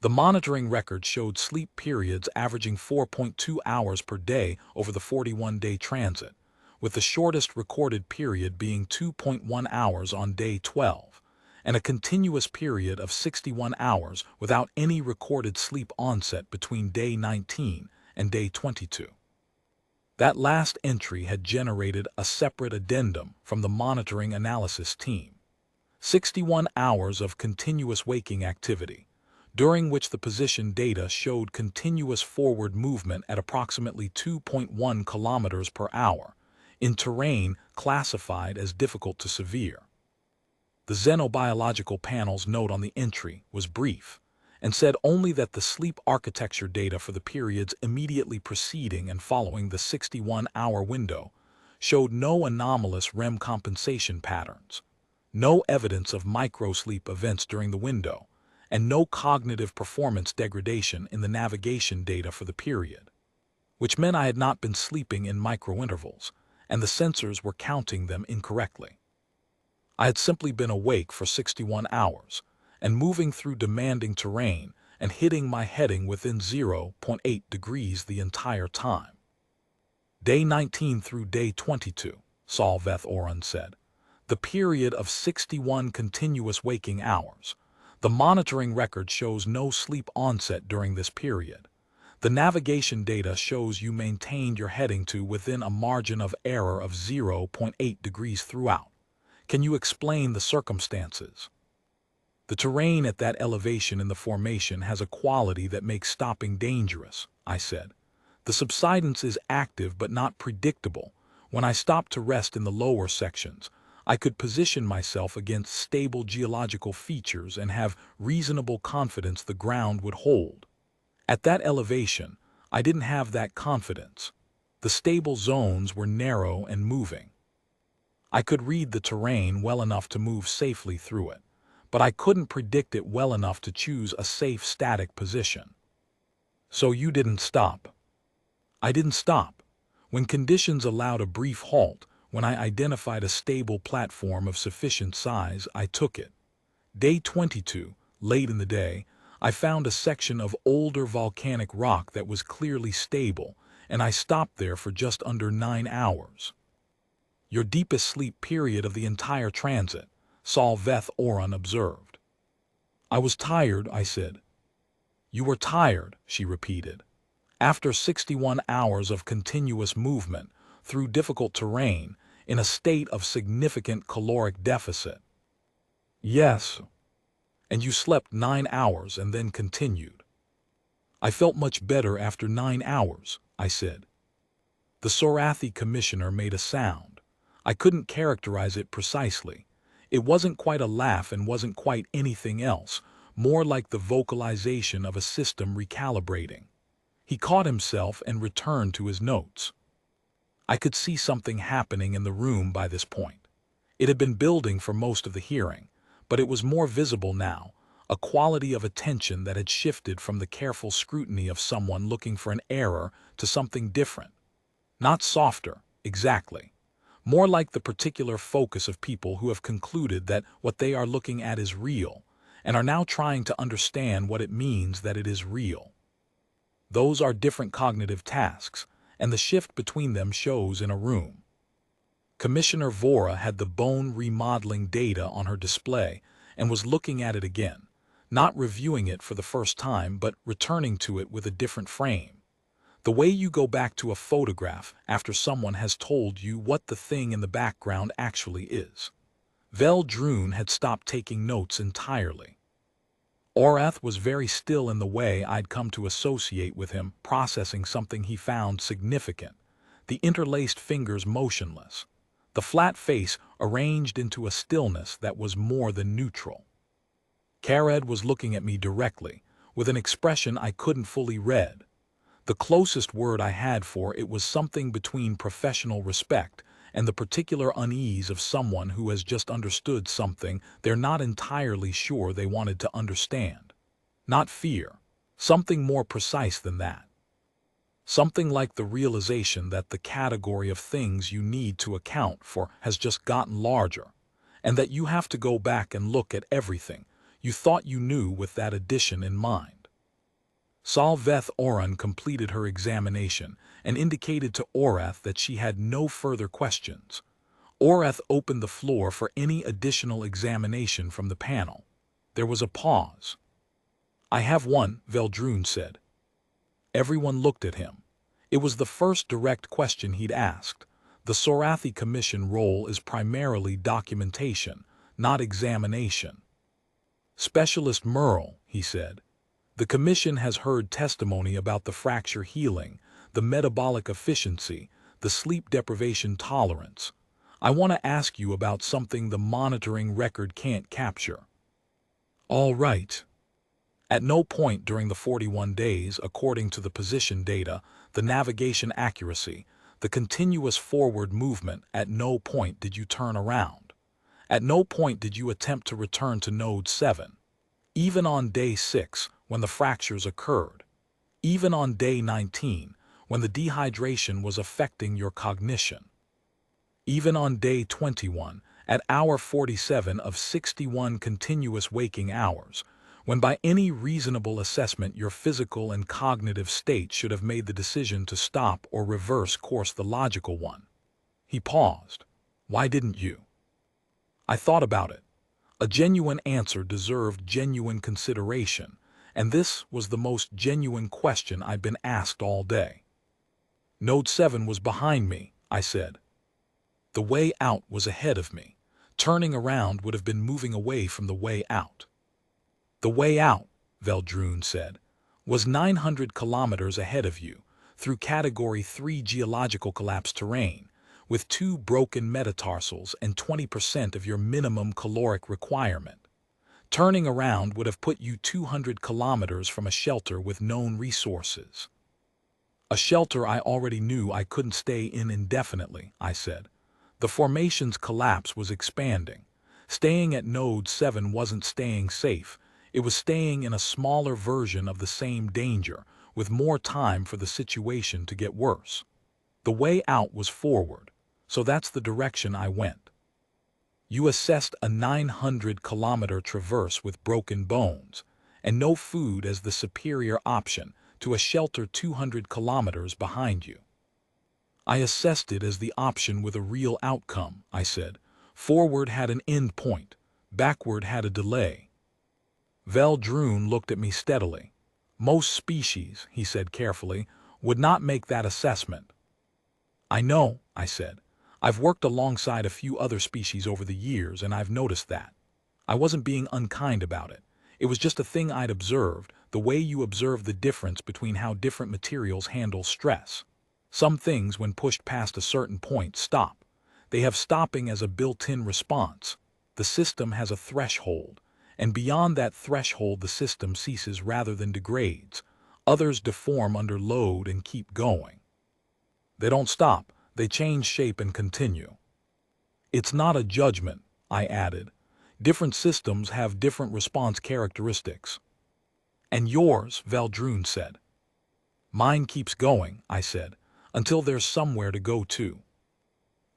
The monitoring record showed sleep periods averaging 4.2 hours per day over the 41-day transit, with the shortest recorded period being 2.1 hours on day 12, and a continuous period of 61 hours without any recorded sleep onset between day 19 and day 22. That last entry had generated a separate addendum from the monitoring analysis team. 61 hours of continuous waking activity, during which the position data showed continuous forward movement at approximately 2.1 kilometers per hour, in terrain classified as difficult to severe. The xenobiological panel's note on the entry was brief, and said only that the sleep architecture data for the periods immediately preceding and following the 61-hour window showed no anomalous REM compensation patterns, no evidence of microsleep events during the window, and no cognitive performance degradation in the navigation data for the period, which meant I had not been sleeping in microintervals, and the sensors were counting them incorrectly. I had simply been awake for 61 hours, and moving through demanding terrain and hitting my heading within 0.8 degrees the entire time. Day 19 through day 22, Sol Veth Oron said, the period of 61 continuous waking hours, The monitoring record shows no sleep onset during this period. The navigation data shows you maintained your heading to within a margin of error of 0.8 degrees throughout. Can you explain the circumstances? The terrain at that elevation in the formation has a quality that makes stopping dangerous, I said. The subsidence is active but not predictable. When I stopped to rest in the lower sections, I could position myself against stable geological features and have reasonable confidence the ground would hold. At that elevation, I didn't have that confidence. The stable zones were narrow and moving. I could read the terrain well enough to move safely through it, but I couldn't predict it well enough to choose a safe static position. So you didn't stop. I didn't stop. When conditions allowed a brief halt, when I identified a stable platform of sufficient size, I took it. Day 22, late in the day, I found a section of older volcanic rock that was clearly stable, and I stopped there for just under 9 hours. Your deepest sleep period of the entire transit, Sol Veth Oran observed. I was tired, I said. You were tired, she repeated. After 61 hours of continuous movement through difficult terrain, in a state of significant caloric deficit. Yes. And you slept 9 hours and then continued. I felt much better after 9 hours, I said. The Sorathi commissioner made a sound. I couldn't characterize it precisely. It wasn't quite a laugh and wasn't quite anything else, more like the vocalization of a system recalibrating. He caught himself and returned to his notes. I could see something happening in the room by this point. It had been building for most of the hearing, but it was more visible now, a quality of attention that had shifted from the careful scrutiny of someone looking for an error to something different. Not softer, exactly. More like the particular focus of people who have concluded that what they are looking at is real, and are now trying to understand what it means that it is real. Those are different cognitive tasks, and the shift between them shows in a room. Commissioner Vora had the bone remodeling data on her display and was looking at it again, not reviewing it for the first time but returning to it with a different frame. The way you go back to a photograph after someone has told you what the thing in the background actually is. Veldroon had stopped taking notes entirely. Orath was very still in the way I'd come to associate with him, processing something he found significant, the interlaced fingers motionless, the flat face arranged into a stillness that was more than neutral. Kared was looking at me directly, with an expression I couldn't fully read. The closest word I had for it was something between professional respect and the particular unease of someone who has just understood something they're not entirely sure they wanted to understand. Not fear, something more precise than that. Something like the realization that the category of things you need to account for has just gotten larger, and that you have to go back and look at everything you thought you knew with that addition in mind. Sol Veth Oran completed her examination and indicated to Orath that she had no further questions. Orath opened the floor for any additional examination from the panel. There was a pause. I have one, Veldroon said. Everyone looked at him. It was the first direct question he'd asked. The Sorathi Commission role is primarily documentation, not examination. Specialist Merle, he said. The Commission has heard testimony about the fracture healing, the metabolic efficiency, the sleep deprivation tolerance. I want to ask you about something the monitoring record can't capture. All right. At no point during the 41 days, according to the position data, the navigation accuracy, the continuous forward movement, at no point did you turn around. At no point did you attempt to return to Node 7. Even on day 6, when the fractures occurred. Even on day 19, when the dehydration was affecting your cognition. Even on day 21, at hour 47 of 61 continuous waking hours, when by any reasonable assessment your physical and cognitive state should have made the decision to stop or reverse course the logical one. He paused. Why didn't you? I thought about it. A genuine answer deserved genuine consideration, and this was the most genuine question I'd been asked all day. Node 7 was behind me, I said. The way out was ahead of me. Turning around would have been moving away from the way out. The way out, Veldrune said, was 900 kilometers ahead of you, through Category 3 geological collapse terrain, with 2 broken metatarsals and 20% of your minimum caloric requirement. Turning around would have put you 200 kilometers from a shelter with known resources. A shelter I already knew I couldn't stay in indefinitely, I said. The formation's collapse was expanding. Staying at Node 7 wasn't staying safe. It was staying in a smaller version of the same danger, with more time for the situation to get worse. The way out was forward, so that's the direction I went. You assessed a 900-kilometer traverse with broken bones, and no food as the superior option to a shelter 200 kilometers behind you. I assessed it as the option with a real outcome, I said. Forward had an end point, backward had a delay. Veldrune looked at me steadily. Most species, he said carefully, would not make that assessment. I know, I said. I've worked alongside a few other species over the years, and I've noticed that. I wasn't being unkind about it. It was just a thing I'd observed, the way you observe the difference between how different materials handle stress. Some things, when pushed past a certain point, stop. They have stopping as a built-in response. The system has a threshold, and beyond that threshold the system ceases rather than degrades. Others deform under load and keep going. They don't stop, they change shape and continue. It's not a judgment, I added. Different systems have different response characteristics. And yours, Veldrune said. Mine keeps going, I said, until there's somewhere to go to.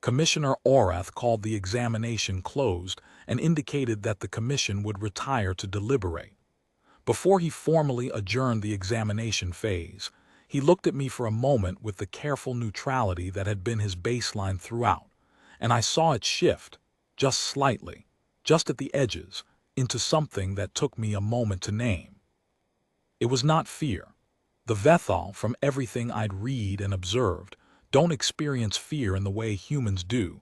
Commissioner Orath called the examination closed and indicated that the commission would retire to deliberate. Before he formally adjourned the examination phase, he looked at me for a moment with the careful neutrality that had been his baseline throughout, and I saw it shift, just slightly, just at the edges, into something that took me a moment to name. It was not fear. The Vethal, from everything I'd read and observed, don't experience fear in the way humans do.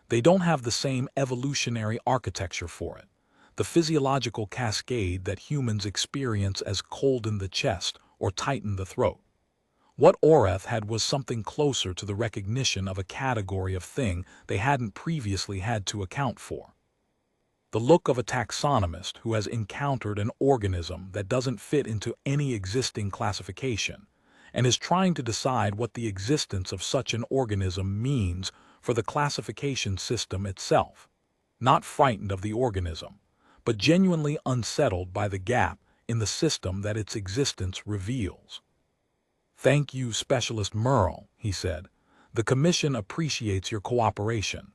They don't have the same evolutionary architecture for it. The physiological cascade that humans experience as cold in the chest or tighten the throat. What Orath had was something closer to the recognition of a category of thing they hadn't previously had to account for. The look of a taxonomist who has encountered an organism that doesn't fit into any existing classification and is trying to decide what the existence of such an organism means for the classification system itself. Not frightened of the organism, but genuinely unsettled by the gap in the system that its existence reveals. Thank you, Specialist Merle, he said. The Commission appreciates your cooperation.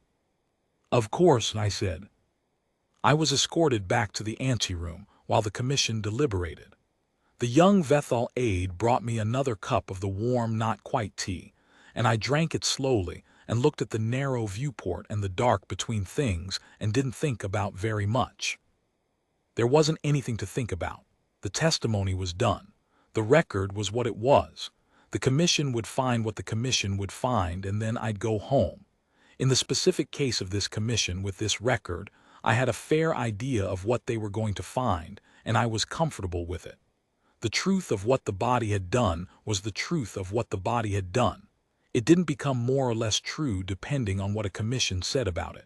Of course, I said. I was escorted back to the anteroom while the Commission deliberated. The young Vethal aide brought me another cup of the warm, not quite tea, and I drank it slowly and looked at the narrow viewport and the dark between things and didn't think about very much. There wasn't anything to think about. The testimony was done. The record was what it was. The Commission would find what the Commission would find, and then I'd go home. In the specific case of this Commission with this record, I had a fair idea of what they were going to find, and I was comfortable with it. The truth of what the body had done was the truth of what the body had done. It didn't become more or less true depending on what a commission said about it.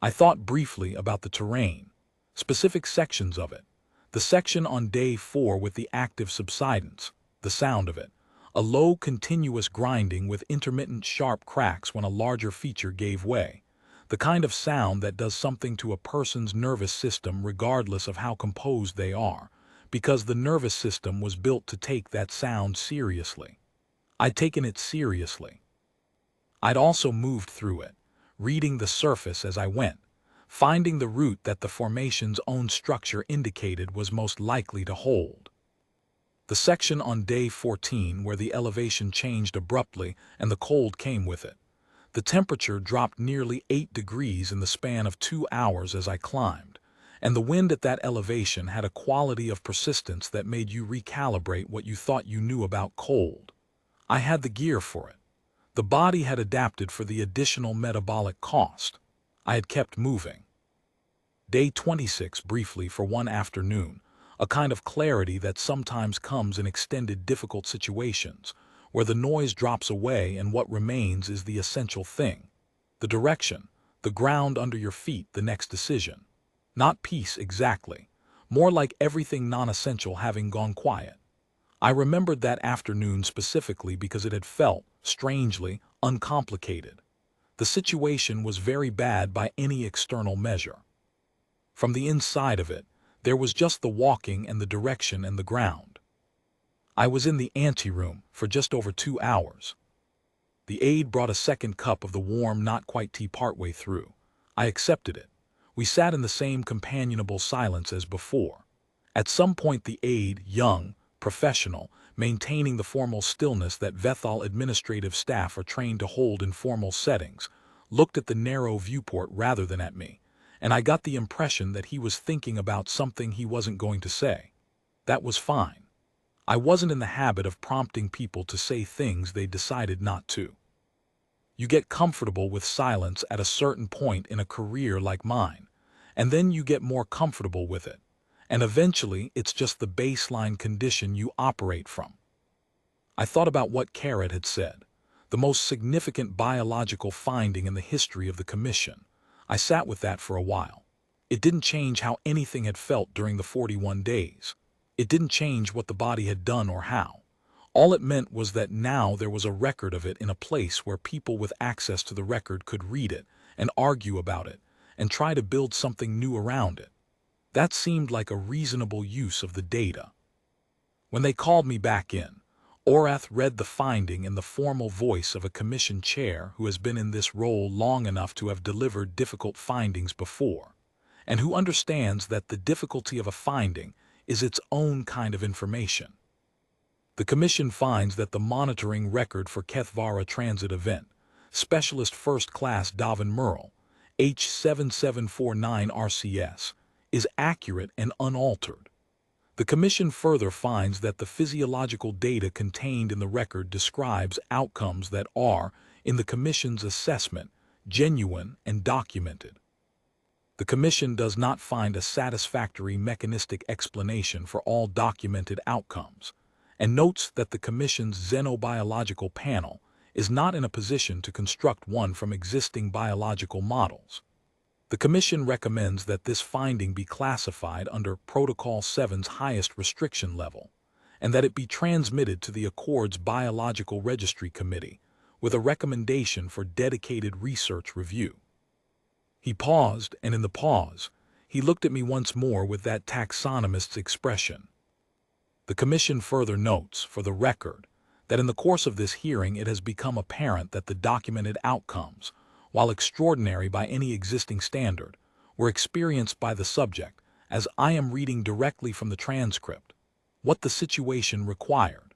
I thought briefly about the terrain, specific sections of it, the section on day 4 with the active subsidence, the sound of it, a low continuous grinding with intermittent sharp cracks when a larger feature gave way, the kind of sound that does something to a person's nervous system regardless of how composed they are, because the nervous system was built to take that sound seriously. I'd taken it seriously. I'd also moved through it, reading the surface as I went, finding the route that the formation's own structure indicated was most likely to hold. The section on day 14 where the elevation changed abruptly and the cold came with it. The temperature dropped nearly 8 degrees in the span of 2 hours as I climbed. and the wind at that elevation had a quality of persistence that made you recalibrate what you thought you knew about cold. I had the gear for it. The body had adapted for the additional metabolic cost. I had kept moving. Day 26 briefly for one afternoon, a kind of clarity that sometimes comes in extended difficult situations, where the noise drops away and what remains is the essential thing. The direction, the ground under your feet, the next decision. Not peace exactly, more like everything non-essential having gone quiet. I remembered that afternoon specifically because it had felt, strangely, uncomplicated. The situation was very bad by any external measure. From the inside of it, there was just the walking and the direction and the ground. I was in the anteroom for just over 2 hours. The aide brought a second cup of the warm, not-quite tea partway through. I accepted it. We sat in the same companionable silence as before. At some point the aide, young, professional, maintaining the formal stillness that Vethal administrative staff are trained to hold in formal settings, looked at the narrow viewport rather than at me, and I got the impression that he was thinking about something he wasn't going to say. That was fine. I wasn't in the habit of prompting people to say things they decided not to. You get comfortable with silence at a certain point in a career like mine, and then you get more comfortable with it, and eventually it's just the baseline condition you operate from. I thought about what Carrot had said, the most significant biological finding in the history of the Commission. I sat with that for a while. It didn't change how anything had felt during the 41 days. It didn't change what the body had done or how. All it meant was that now there was a record of it in a place where people with access to the record could read it and argue about it and try to build something new around it. That seemed like a reasonable use of the data. When they called me back in, Orath read the finding in the formal voice of a commission chair who has been in this role long enough to have delivered difficult findings before, and who understands that the difficulty of a finding is its own kind of information. The Commission finds that the monitoring record for Kethvara transit event, Specialist First Class Davin Merle, H7749 RCS, is accurate and unaltered. The Commission further finds that the physiological data contained in the record describes outcomes that are, in the Commission's assessment, genuine and documented. The Commission does not find a satisfactory mechanistic explanation for all documented outcomes, and notes that the Commission's xenobiological panel is not in a position to construct one from existing biological models. The Commission recommends that this finding be classified under Protocol 7's highest restriction level, and that it be transmitted to the Accord's Biological Registry Committee with a recommendation for dedicated research review. He paused, and in the pause, he looked at me once more with that taxonomist's expression. The Commission further notes, for the record, that in the course of this hearing it has become apparent that the documented outcomes, while extraordinary by any existing standard, were experienced by the subject, as I am reading directly from the transcript, what the situation required.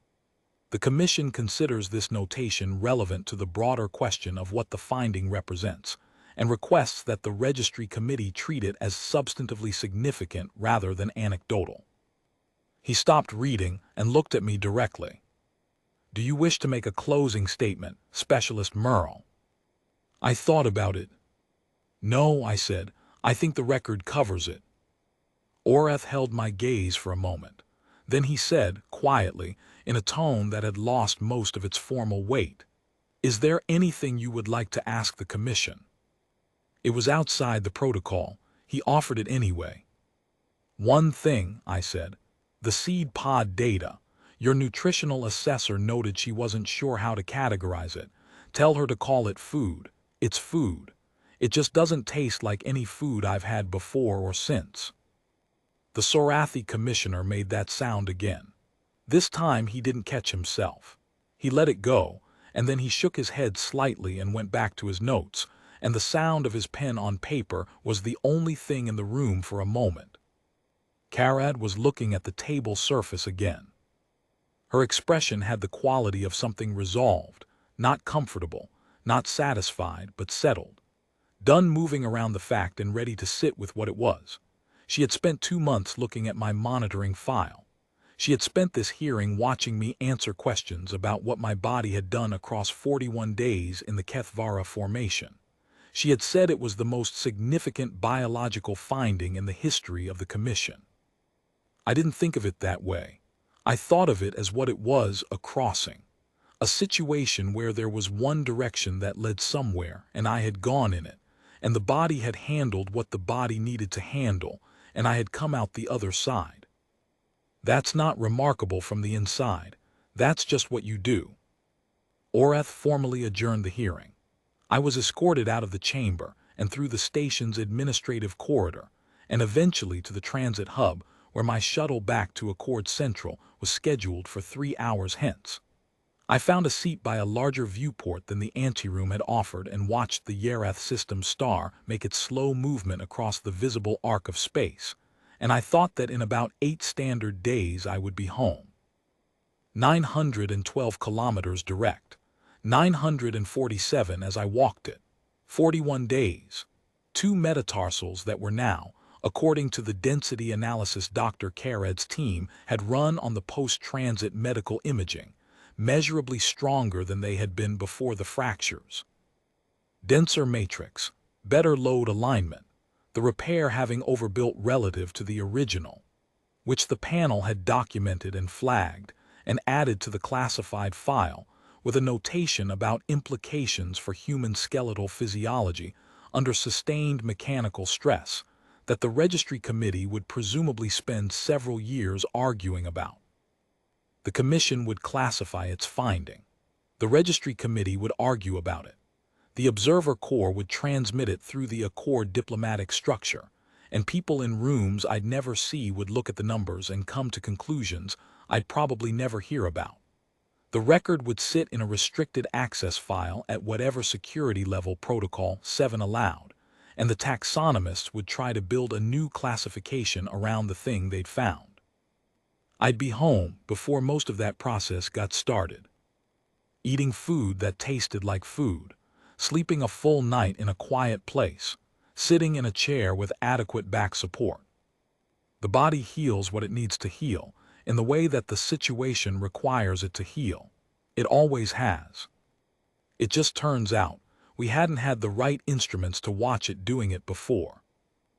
The Commission considers this notation relevant to the broader question of what the finding represents, and requests that the Registry Committee treat it as substantively significant rather than anecdotal. He stopped reading and looked at me directly. "Do you wish to make a closing statement, Specialist Merle?" I thought about it. "No," I said, "I think the record covers it." Orath held my gaze for a moment. Then he said, quietly, in a tone that had lost most of its formal weight, "Is there anything you would like to ask the Commission?" It was outside the protocol. He offered it anyway. "One thing," I said. "The seed pod data. Your nutritional assessor noted she wasn't sure how to categorize it. Tell her to call it food. It's food. It just doesn't taste like any food I've had before or since." The Sorathi commissioner made that sound again. This time he didn't catch himself. He let it go, and then he shook his head slightly and went back to his notes, and the sound of his pen on paper was the only thing in the room for a moment. Karad was looking at the table surface again. Her expression had the quality of something resolved, not comfortable, not satisfied, but settled, done moving around the fact and ready to sit with what it was. She had spent 2 months looking at my monitoring file. She had spent this hearing watching me answer questions about what my body had done across 41 days in the Kethvara Formation. She had said it was the most significant biological finding in the history of the Commission. I didn't think of it that way. I thought of it as what it was, a crossing. A situation where there was one direction that led somewhere, and I had gone in it, and the body had handled what the body needed to handle, and I had come out the other side. That's not remarkable from the inside. That's just what you do. Orath formally adjourned the hearing. I was escorted out of the chamber and through the station's administrative corridor, and eventually to the transit hub, where my shuttle back to Accord Central was scheduled for 3 hours hence. I found a seat by a larger viewport than the anteroom had offered and watched the Yerath system star make its slow movement across the visible arc of space, and I thought that in about 8 standard days I would be home. 912 kilometers direct, 947 as I walked it, 41 days, 2 metatarsals that were now, according to the density analysis Dr. Kared's team had run on the post-transit medical imaging, measurably stronger than they had been before the fractures. Denser matrix, better load alignment, the repair having overbuilt relative to the original, which the panel had documented and flagged and added to the classified file with a notation about implications for human skeletal physiology under sustained mechanical stress that the registry committee would presumably spend several years arguing about. The commission would classify its finding. The registry committee would argue about it. The observer corps would transmit it through the Accord diplomatic structure, and people in rooms I'd never see would look at the numbers and come to conclusions I'd probably never hear about. The record would sit in a restricted access file at whatever security level Protocol 7 allowed, and the taxonomists would try to build a new classification around the thing they'd found. I'd be home before most of that process got started. Eating food that tasted like food, sleeping a full night in a quiet place, sitting in a chair with adequate back support. The body heals what it needs to heal in the way that the situation requires it to heal. It always has. It just turns out we hadn't had the right instruments to watch it doing it before.